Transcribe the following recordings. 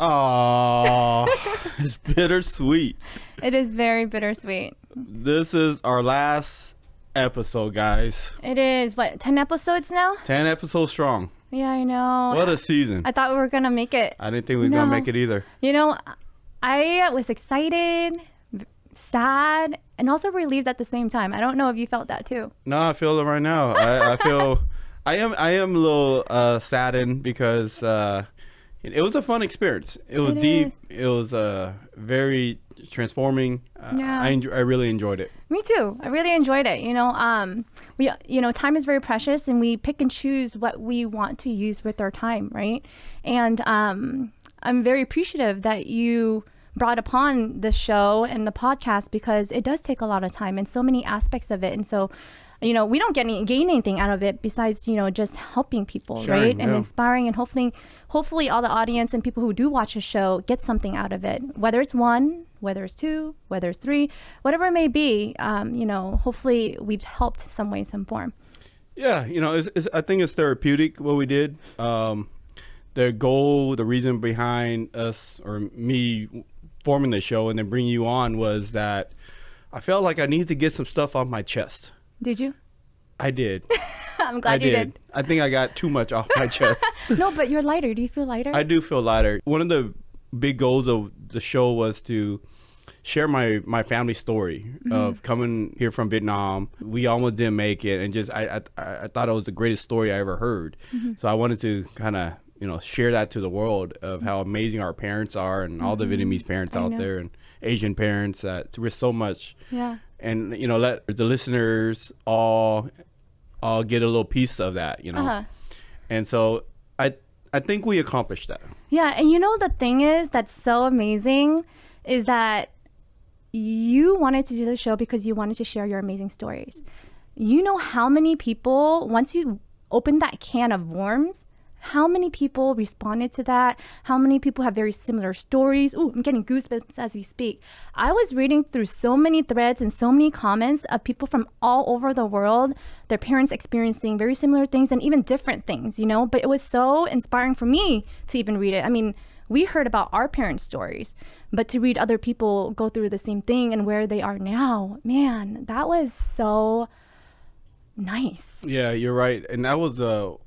Oh, it's bittersweet. It is very bittersweet. This is our last episode, guys. It is, 10 episodes now? 10 episodes strong. Yeah, I know. What a season. I thought we were going to make it. I didn't think we was going to make it either. You know, I was excited, sad, and also relieved at the same time. I don't know if you felt that too. No, I feel it right now. I feel... I am a little saddened because it was a fun experience. It was deep. It was very transforming. Yeah. I really enjoyed it. Me too. I really enjoyed it. Time is very precious, and we pick and choose what we want to use with our time, right? And I'm very appreciative that you brought upon the show and the podcast, because it does take a lot of time and so many aspects of it. And so, we don't gain anything out of it besides, just helping people, right? And inspiring, and hopefully all the audience and people who do watch the show get something out of it, whether it's one, whether it's two, whether it's three, whatever it may be. Hopefully we've helped some way, some form. Yeah. I think it's therapeutic what we did. The goal, the reason behind us or me forming the show and then bringing you on was that I felt like I needed to get some stuff off my chest. Did you? I did. I'm glad you did. I think I got too much off my chest. No, but you're lighter. Do you feel lighter? I do feel lighter. One of the big goals of the show was to share my family story of coming here from Vietnam. We almost didn't make it, and just I thought it was the greatest story I ever heard. So I wanted to kind of share that to the world of how amazing our parents are, and all the Vietnamese parents out there, and Asian parents. We're so much. Yeah. And let the listeners all get a little piece of that, And so I think we accomplished that. Yeah, and the thing is that's so amazing is that you wanted to do the show because you wanted to share your amazing stories. You know how many people, once you open that can of worms, how many people responded to that? How many people have very similar stories? Ooh, I'm getting goosebumps as we speak. I was reading through so many threads and so many comments of people from all over the world, their parents experiencing very similar things and even different things, but it was so inspiring for me to even read it. I mean, we heard about our parents' stories, but to read other people go through the same thing and where they are now, man, that was so nice. Yeah, you're right. And that was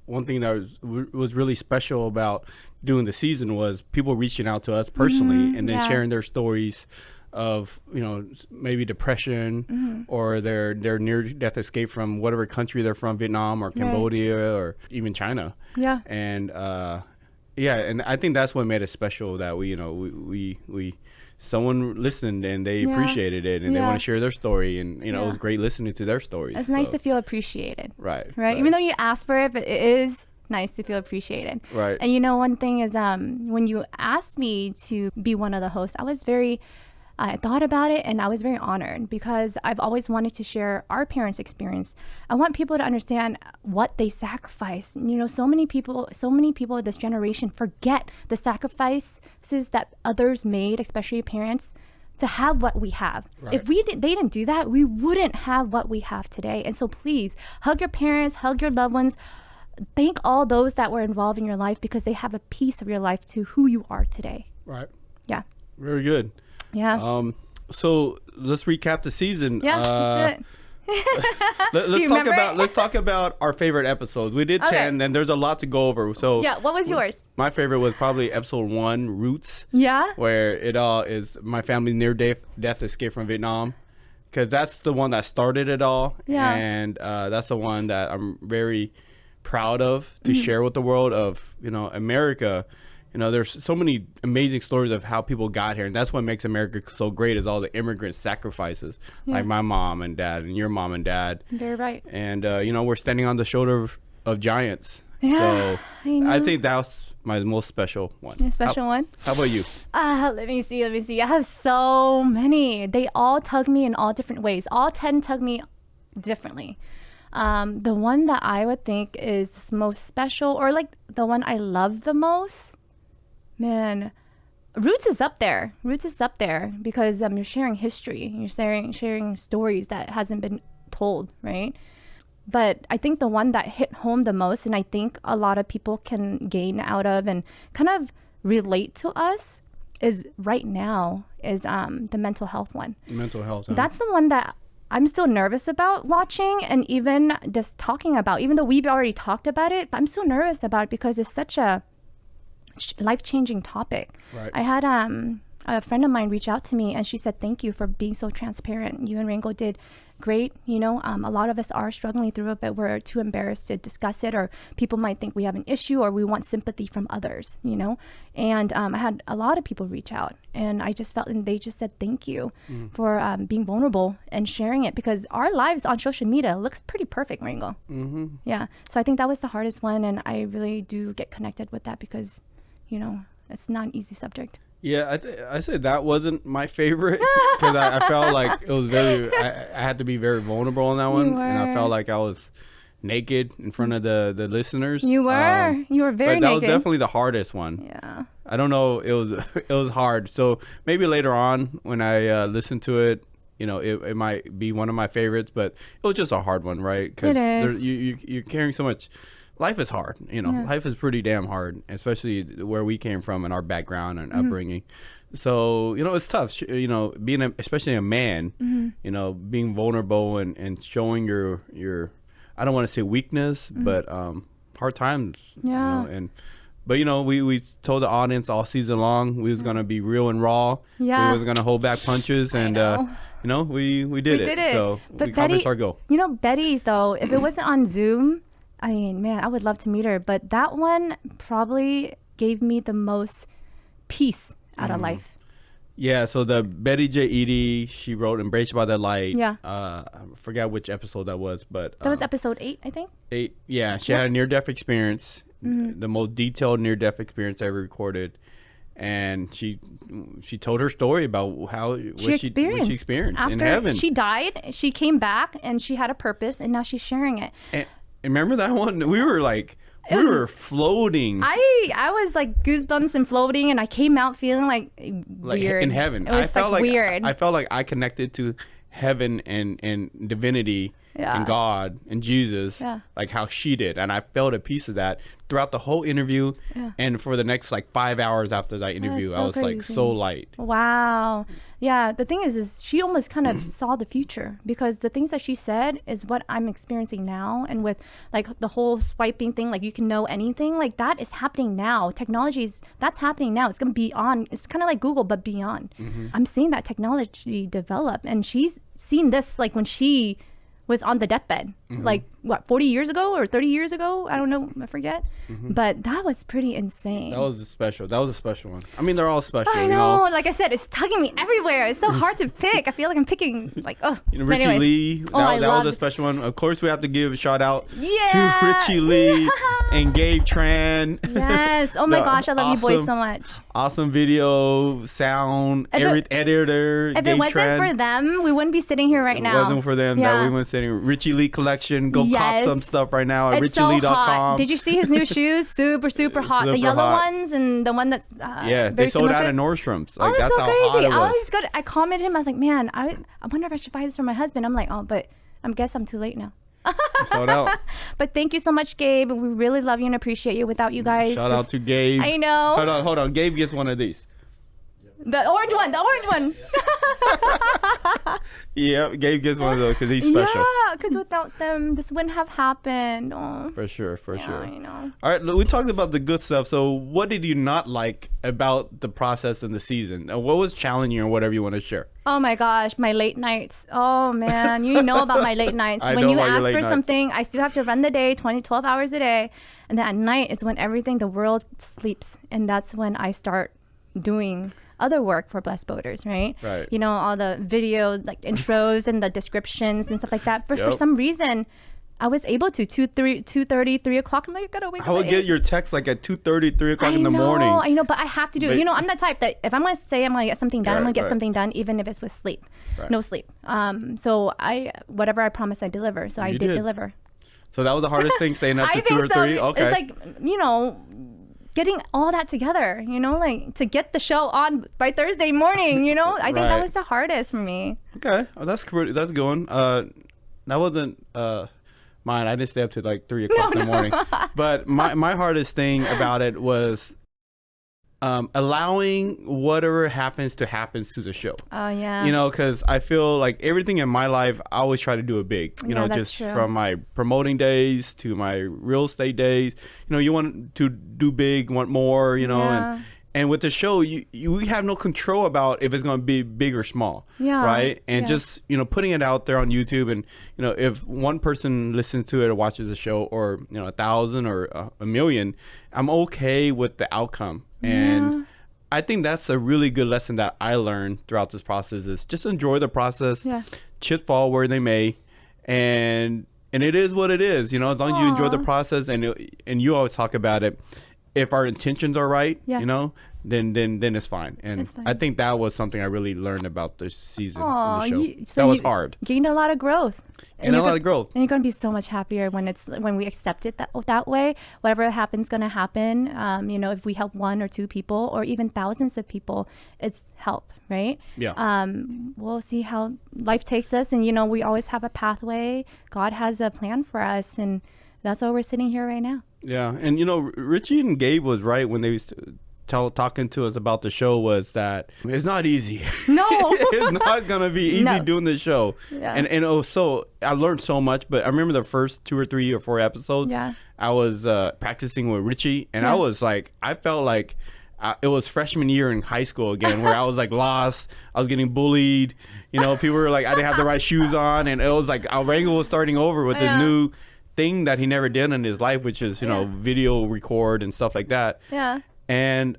one thing that was really special about doing the season was people reaching out to us personally and then sharing their stories of maybe depression or their near-death escape from whatever country they're from, Vietnam or Cambodia or even China. Yeah. And and I think that's what made it special, that we someone listened and they appreciated it and they want to share their story, and it was great listening to their stories. It's nice to feel appreciated. Right. Even though you asked for it, but it is nice to feel appreciated. Right. And one thing is when you asked me to be one of the hosts, I thought about it and I was very honored, because I've always wanted to share our parents' experience. I want people to understand what they sacrificed. So many people of this generation forget the sacrifices that others made, especially parents, to have what we have. Right. If they didn't do that, we wouldn't have what we have today. And so please hug your parents, hug your loved ones. Thank all those that were involved in your life, because they have a piece of your life to who you are today. Right. Yeah. Very good. Yeah. So let's recap the season. Yeah, let's do it. Let's talk about our favorite episodes. We did 10, and there's a lot to go over. So yeah, what was yours? My favorite was probably episode 1, Roots. Yeah. Where it all is my family near-death escape from Vietnam, because that's the one that started it all. Yeah. And that's the one that I'm very proud of to share with the world of America. There's so many amazing stories of how people got here, and that's what makes America so great, is all the immigrant sacrifices, like my mom and dad and your mom and dad. Very right. And we're standing on the shoulder of giants. Yeah, so I think that's my most special one. Your special one? How about you? Let me see. I have so many. They all tug me in all different ways. All 10 tug me differently. The one that I would think is most special, or like the one I love the most, man, Roots is up there. Because you're sharing history. You're sharing stories that hasn't been told, right? But I think the one that hit home the most, and I think a lot of people can gain out of and kind of relate to us is right now is the mental health one. Mental health. Huh? That's the one that I'm still nervous about watching and even just talking about, even though we've already talked about it, but I'm still nervous about it because it's such a life-changing topic. Right. I had a friend of mine reach out to me and she said, thank you for being so transparent. You and Rango did great. You know, a lot of us are struggling through it, but we're too embarrassed to discuss it, or people might think we have an issue or we want sympathy from others, you know? And I had a lot of people reach out and I just felt, and they just said, thank you for being vulnerable and sharing it, because our lives on social media looks pretty perfect, Rango. Mm-hmm. Yeah. So I think that was the hardest one. And I really do get connected with that because, you know, it's not an easy subject. Yeah, I said that wasn't my favorite because I felt like it was very. I had to be very vulnerable on that one, and I felt like I was naked in front of the listeners. You were. You were very but that naked. was definitely the hardest one. Yeah. I don't know. It was hard. So maybe later on when I listen to it, you know, it might be one of my favorites. But it was just a hard one, right? Because you're carrying so much. Life is hard, you know. Yeah. Life is pretty damn hard, especially where we came from and our background and upbringing. So, you know, it's tough, you know, especially a man, you know, being vulnerable and showing your I don't want to say weakness, but hard times. Yeah. You know, but, you know, we told the audience all season long we was going to be real and raw. Yeah. We was going to hold back punches and, you know, we did it. So but we accomplished our goal. You know, Betty's, though, if it wasn't on Zoom, I mean, man, I would love to meet her, but that one probably gave me the most peace out of life. Yeah, so the Betty J. Eady, she wrote Embraced by the Light. Yeah. I forgot which episode that was, but... that was episode 8, I think? 8, yeah. She had a near-death experience, the most detailed near-death experience ever recorded. And she told her story about what she experienced after in heaven. She died, she came back, and she had a purpose, and now she's sharing it. And remember that one? We were like... we were floating. I was like goosebumps and floating, and I came out feeling like weird. In heaven. It was I felt like weird. I felt like I connected to heaven and divinity and God and Jesus, like how she did. And I felt a piece of that throughout the whole interview. Yeah. And for the next like 5 hours after that interview, I was crazy. Like so light. Wow. Yeah. The thing is she almost kind of saw the future, because the things that she said is what I'm experiencing now. And with like the whole swiping thing, like you can know anything, like that is happening now. That's happening now. It's going to be on. It's kind of like Google, but beyond. I'm seeing that technology develop, and she's seen this like when she was on the deathbed, like what, 40 years ago or 30 years ago? I don't know, I forget. But that was pretty insane. That was a special one. I mean, they're all special. I know. Like I said, it's tugging me everywhere. It's so hard to pick. I feel like I'm picking like, you know, Richie Lee. That was a special one. Of course, we have to give a shout out to Richie Lee and Gabe Tran. Yes. Oh my gosh, I love you boys so much. Awesome video, sound, editor. If it wasn't for them, we wouldn't be sitting here right now. If it wasn't for them, that we wouldn't sitting. Richie Lee collection. Go cop some stuff right now at richielee.com. Did you see his new shoes? Super hot. The yellow ones and the one that's they sold out at Nordstrom's. Like, that's so how crazy. hot it was. I commented him. I was like, man, I wonder if I should buy this for my husband. I'm like, but I guess I'm too late now. Sold out. But thank you so much, Gabe. We really love you and appreciate you. Without you guys, shout out to Gabe. I know. Hold on. Gabe gets one of these. The orange one. Yeah, Gabe gets one of those because he's special. Yeah, because without them, this wouldn't have happened. Oh. For sure. I know. All right, we talked about the good stuff. So what did you not like about the process and the season? What was challenging or whatever you want to share? Oh my gosh, my late nights. Oh man, you know about my late nights. When you ask for something, I still have to run the day, 12 hours a day. And then at night is when the world sleeps. And that's when I start doing other work for Blessed Boaters, right? You know, all the video like intros and the descriptions and stuff like that. For some reason, I was able to 2:30, 3 o'clock. I'm like, I gotta wake up. I would get your text like at 2:30, 3 o'clock in the morning. I know, but I have to do it. You know, I'm the type that if I'm gonna say I'm gonna get something done, I'm gonna get something done, even if it's with sleep. No sleep. So whatever I promise, I deliver. So I did deliver. So that was the hardest thing, staying up to 2 or 3? Okay. It's like, you know, getting all that together, you know, like to get the show on by Thursday morning, you know, I think that was the hardest for me. Okay. Oh, that's good. That's going. That wasn't mine. I didn't stay up to like 3 o'clock in the morning. But my hardest thing about it was allowing whatever happens to the show. Oh yeah. You know, because I feel like everything in my life, I always try to do it big. You Yeah, know, that's just true. from my promoting days to my real estate days. You know, you want to do big, want more. You know, Yeah. and with the show, we have no control about if it's going to be big or small. Yeah. Right. And Yeah. just, you know, putting it out there on YouTube, and you know, if one person listens to it or watches the show, or you know, 1,000 or a million, I'm okay with the outcome. And Yeah. I think that's a really good lesson that I learned throughout this process, is just enjoy the process. Yeah. Chips fall where they may, and it is what it is. You know, as long as you enjoy the Aw. process, and you always talk about it. If our intentions are right, Yeah. you know, then it's fine. And It's fine. I think that was something I really learned about this season Aw, of the show. so that was you hard. Gained a lot of growth. And a you're lot go- of growth. And you're going to be so much happier when we accept it that way. Whatever happens, going to happen. You know, if we help 1 or 2 people or even thousands of people, it's help, right? Yeah. We'll see how life takes us. And, you know, we always have a pathway. God has a plan for us. And that's why we're sitting here right now. Yeah, and you know, Richie and Gabe was right when they was talking to us about the show, was that it's not easy. No. It's not gonna be easy No. doing this show. Yeah. And oh, so I learned so much. But I remember the first 2 or 3 or 4 episodes. Yeah. I was practicing with Richie, and Yeah. I was like, I felt like it was freshman year in high school again, where I was like lost. I was getting bullied. You know, people were like, I didn't have the right shoes on, and it was like Rango was starting over with Yeah. this new thing that he never did in his life, which is, you know, Yeah. video record and stuff like that. Yeah. And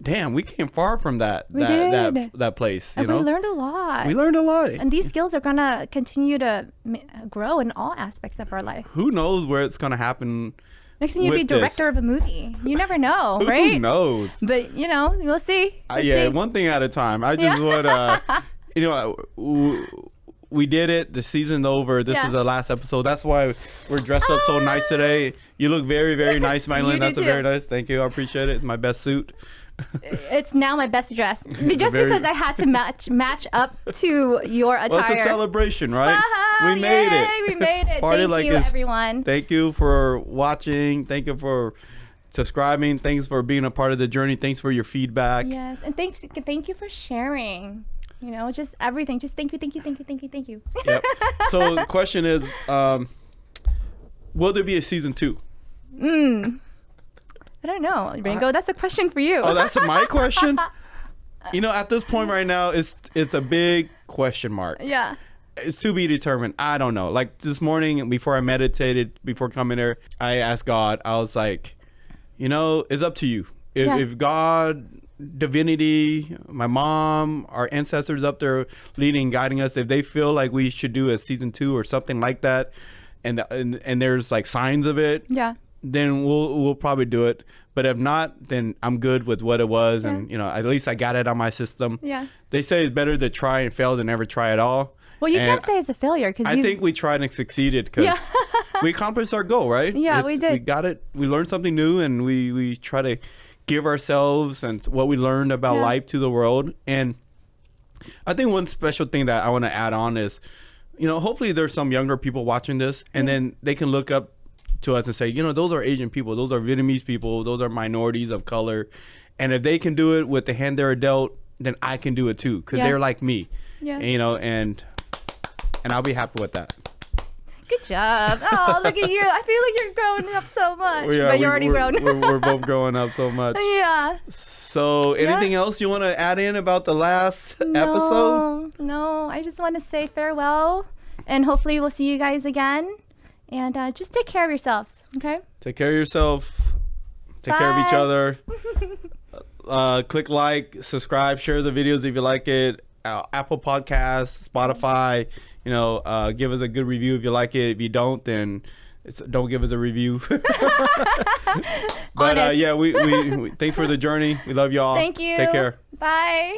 damn, we came far from that We did. that place. You And know, we learned a lot. we learned a lot. And these skills are going to continue to grow in all aspects of our life. Who knows where it's gonna happen? Next thing you'd be with this. director of a movie. You never know, Who right? knows? But, you know, we'll see. We'll Yeah, see. one thing at a time. I just Yeah. would, you know, we did it. The season's over. This Yeah. is the last episode. That's why we're dressed up so nice today. You look very, very nice, You MyLien. do That's too. very nice. Thank you. I appreciate it. It's my best suit. It's now my best dress. Just Very- because I had to match up to your attire. Well, it's a celebration, right? Ah, We made yay, it. We made it. Party Thank like you, this. everyone. Thank you for watching. Thank you for subscribing. Thanks for being a part of the journey. Thanks for your feedback. Yes, and thank you for sharing. You know, just everything. Just thank you. Yep. So the question is, will there be a season 2? I don't know, Rango. That's a question for you. Oh, that's my question? You know, at this point right now, it's a big question mark. Yeah. It's to be determined. I don't know. Like this morning, before I meditated, before coming here, I asked God, I was like, you know, it's up to you. Yeah. If God, divinity, my mom, our ancestors up there leading, guiding us, if they feel like we should do a season 2 or something like that, and there's like signs of it, Yeah. then we'll probably do it. But if not, then I'm good with what it was. Yeah. And, you know, at least I got it on my system. Yeah. They say it's better to try and fail than never try at all. Well, you And can't say it's a failure because I think we tried and succeeded because Yeah. we accomplished our goal, right? Yeah, we did. We got it. We learned something new, and we try to give ourselves and what we learned about Yeah. life to the world. And I think one special thing that I want to add on is, you know, hopefully there's some younger people watching this, and then they can look up to us and say, you know, those are Asian people, those are Vietnamese people, those are minorities of color, and if they can do it with the hand they're dealt, then I can do it too, because Yeah. they're like me. Yeah. You know, and I'll be happy with that. Good job. Oh, look at you. I feel like you're growing up so much. Well, yeah, but you're already grown. we're both growing up so much. Yeah. So anything else you want to add in about the last episode? No, I just want to say farewell. And hopefully we'll see you guys again. And just take care of yourselves, okay? Take care of yourself. Take care of each Bye. other. Click like, subscribe, share the videos if you like it. Apple Podcasts, Spotify. You know, give us a good review if you like it. If you don't, then don't give us a review. But Honest. yeah, we thanks for the journey. We love y'all. Thank you. Take care. Bye.